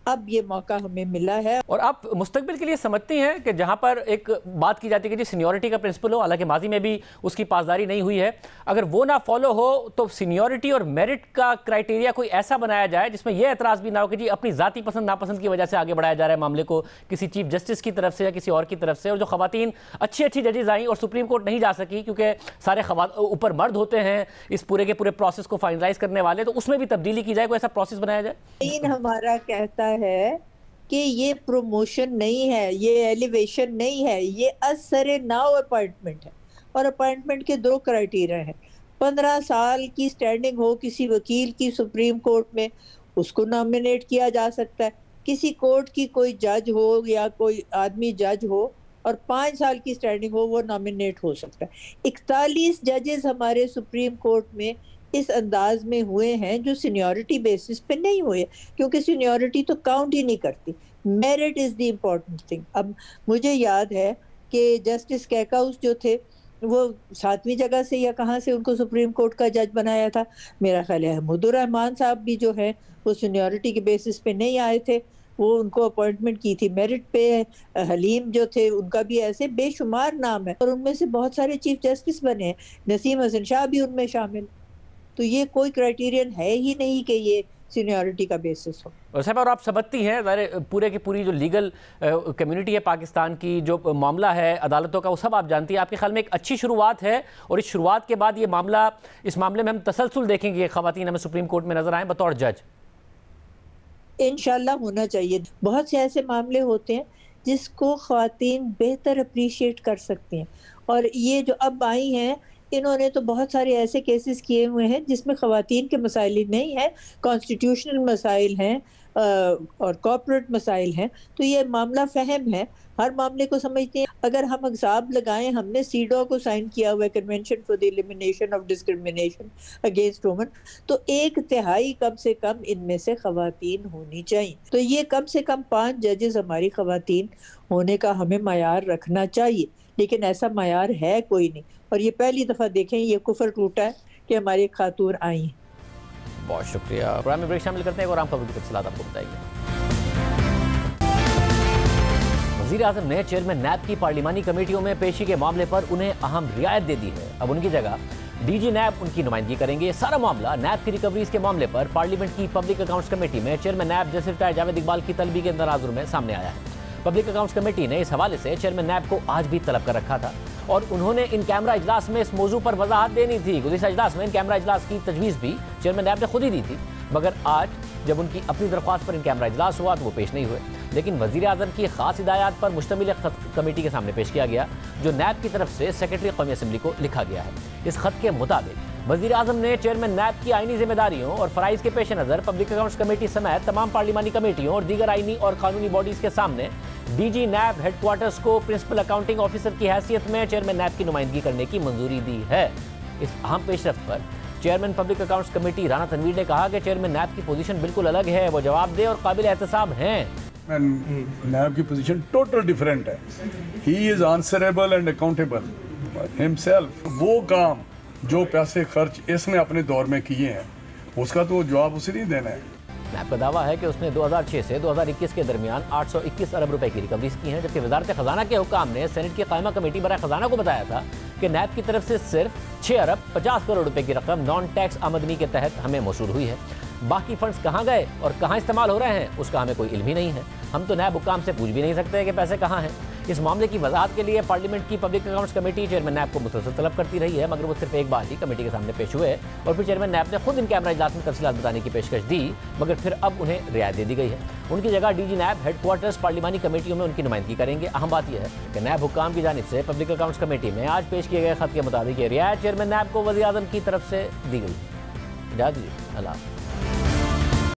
अब ये मौका हमें मिला है। और आप मुस्तकबिल के लिए समझती हैं कि जहां पर एक बात की जाती है कि जी सीनियरिटी का प्रिंसिपल हो, हालांकि माजी में भी उसकी पासदारी नहीं हुई है, अगर वो ना फॉलो हो तो सीनियरिटी और मेरिट का क्राइटेरिया कोई ऐसा बनाया जाए जिसमें यह एतराज़ भी ना हो कि जी अपनी ज़ाती पसंद नापसंद की वजह से आगे बढ़ाया जा रहा है मामले को किसी चीफ जस्टिस की तरफ से या किसी और की तरफ से। और जो खवातीन अच्छी अच्छी जजेज आई और सुप्रीम कोर्ट नहीं जा सकी क्योंकि सारे ऊपर मर्द होते हैं इस पूरे के पूरे प्रोसेस को फाइनलाइज करने वाले, तो उसमें भी तब्दीली की जाए, कोई ऐसा प्रोसेस बनाया जाए। हमारा कहता है कि ये प्रमोशन नहीं है, ये एलिवेशन नहीं है, ये असर नाउ अपॉइंटमेंट है। और अपॉइंटमेंट के 2 क्राइटेरिया हैं। 15 साल की स्टैंडिंग हो किसी वकील की सुप्रीम कोर्ट में, उसको नॉमिनेट किया जा सकता है। किसी कोर्ट की कोई जज हो या कोई आदमी जज हो और 5 साल की स्टैंडिंग हो, वो नॉमिनेट हो सकता है। 41 जजेस हमारे सुप्रीम कोर्ट में इस अंदाज में हुए हैं जो सीनियरिटी बेसिस पे नहीं हुए, क्योंकि सीनियरिटी तो काउंट ही नहीं करती। Merit is the important thing. अब मुझे याद है कि जस्टिस कैकाउस जो थे वो 7वीं जगह से या कहाँ से उनको सुप्रीम कोर्ट का जज बनाया था। मेरा ख्याल है महमूदुर रहमान साहब भी जो है वो सीनियरिटी के बेसिस पे नहीं आए थे, वो उनको अपॉइंटमेंट की थी मेरिट पे। हलीम जो थे उनका भी ऐसे बेशुमार नाम है और उनमें से बहुत सारे चीफ जस्टिस बने हैं। नसीम हसन शाह भी उनमें शामिल। तो ये कोई क्राइटेरियन है ही नहीं कि ये सीनियरिटी का बेसिस हो। और साहब, और आप समझती हैं पूरे की पूरी जो लीगल कम्युनिटी है पाकिस्तान की, जो मामला है अदालतों का, वो सब आप जानती हैं। आपके ख्याल में एक अच्छी शुरुआत है और इस शुरुआत के बाद ये मामला, इस मामले में हम तसलसल देखेंगे, ख़वातीन हमें सुप्रीम कोर्ट में नजर आए बतौर जज? इंशाल्लाह होना चाहिए। बहुत से ऐसे मामले होते हैं जिसको ख़वातीन बेहतर अप्रिशिएट कर सकती हैं, और ये जो अब आई हैं इन्होंने तो बहुत सारे ऐसे केसेस किए हुए हैं जिसमें ख़वातीन के मसाइल नहीं है, कॉन्स्टिट्यूशनल मसाइल हैं और कॉर्पोरेट मसाइल हैं। तो ये मामला फ़हम है, हर मामले को समझते हैं। अगर हम हिसाब लगाएं, हमने सीडो को साइन किया हुआ है, convention for the elimination of discrimination against women, तो 1/3 कम से कम इनमें से ख़वातीन होनी चाहिए। तो ये कम से कम 5 जजेस हमारी ख़वातीन होने का हमें मायार रखना चाहिए, लेकिन ऐसा मायार है कोई नहीं। और ये पहली दफ़ा देखें ये कुफर टूटा है कि हमारी खातून आई हैं। बहुत शुक्रिया। प्रोग्राम में ब्रेक शामिल करते हैं और आम खबर की तफसीलात आपको बताएंगे। वज़ीर-ए-आज़म ने चेयरमैन नैब की पार्लिमानी कमेटियों में पेशी के मामले पर उन्हें अहम रियायत दे दी है। अब उनकी जगह डीजी नैब उनकी नुमाइंदगी करेंगे। सारा मामला नैब की रिकवरीज के मामले पर पार्लियामेंट की पब्लिक अकाउंट्स कमेटी में chairman NAB justice retired Javed Iqbal की तलबी के तनाजुर में सामने आया है। पब्लिक अकाउंट्स कमेटी ने इस हवाले से चेयरमैन नैब को आज भी तलब कर रखा था और उन्होंने इन कैमरा इजलास में इस मौजू पर वजाहत देनी थी। गुज़िश्ता इजलास में इन कैमरा इजलास की तजवीज़ भी चेयरमैन नैब ने खुद ही दी थी, मगर आज जब उनकी अपनी दरख्वास्त पर इन कैमरा इजलास हुआ तो वो पेश नहीं हुए। लेकिन वज़ीर-ए-आज़म की खास हिदायत पर मुश्तमिल खत कमेटी के सामने पेश किया गया, जो नैब की तरफ से सेक्रेटरी कौमी असम्बली को लिखा गया है। इस खत के मुताबिक वज़ीर-ए-आज़म ने चेयरमैन नैब की आईनी जिम्मेदारियों और फ़राइज़ के पेश नज़र पब्लिक अकाउंट्स कमेटी समेत तमाम पार्लिमानी कमेटियों और दीगर आईनी और कानूनी बॉडीज़ के सामने डीजी नैब हेडक्वार्टर्स को प्रिंसिपल अकाउंटिंग ऑफिसर की हैसियत में चेयरमैन नैब की नुमाइंदगी करने की मंजूरी दी है। इस अहम पेशरफ्त पर chairman public accounts committee Rana Tanveer ने कहा कि चेयरमैन नैब की पोजीशन बिल्कुल अलग है, वो जवाबदेह और काबिल एहतसाब हैं। नैब की पोजीशन टोटल डिफरेंट है। He is answerable and accountable himself. वो काम जो पैसे खर्च इसने अपने दौर में किए हैं उसका तो जवाब उसे नहीं देना है। नैब का दावा है कि उसने 2006 से 2021 के दरमियान 821 अरब रुपए की रिकवरीज की हैं, जबकि वजारत खजाना के हुकाम ने सेनेट की कायमा कमेटी बराए खजाना को बताया था कि नैब की तरफ से सिर्फ 6 अरब 50 करोड़ रुपए की रकम नॉन टैक्स आमदनी के तहत हमें मौसूल हुई है। बाकी फंड्स कहाँ गए और कहाँ इस्तेमाल हो रहे हैं उसका हमें कोई इल्म ही नहीं है। हम तो नैब हुकाम से पूछ भी नहीं सकते कि पैसे कहाँ हैं। इस मामले की वजाहत के लिए पार्लियामेंट की पब्लिक अकाउंट्स कमेटी चेयरमैन नैब को मुसलसल तलब करती रही है, मगर वो सिर्फ एक बार ही कमेटी के सामने पेश हुए और फिर चेयरमैन नैब ने खुद इन कैमरा इजलास में तफसीलात बताने की पेशकश दी, मगर फिर अब उन्हें रियायत दे दी गई है। उनकी जगह डीजी नैब हेडक्वार्टर्स पार्लिमानी कमेटियों में उनकी नुमाइंदगी करेंगे। अहम बात यह है कि नैब हुकाम की जानिब से पब्लिक अकाउंट्स कमेटी में आज पेश किए गए खत के मुताबिक ये रियायत चेयरमैन नैब को वज़ीर-ए-आज़म की तरफ से दी गई। इजाज़त दीजिए। अल्लाह।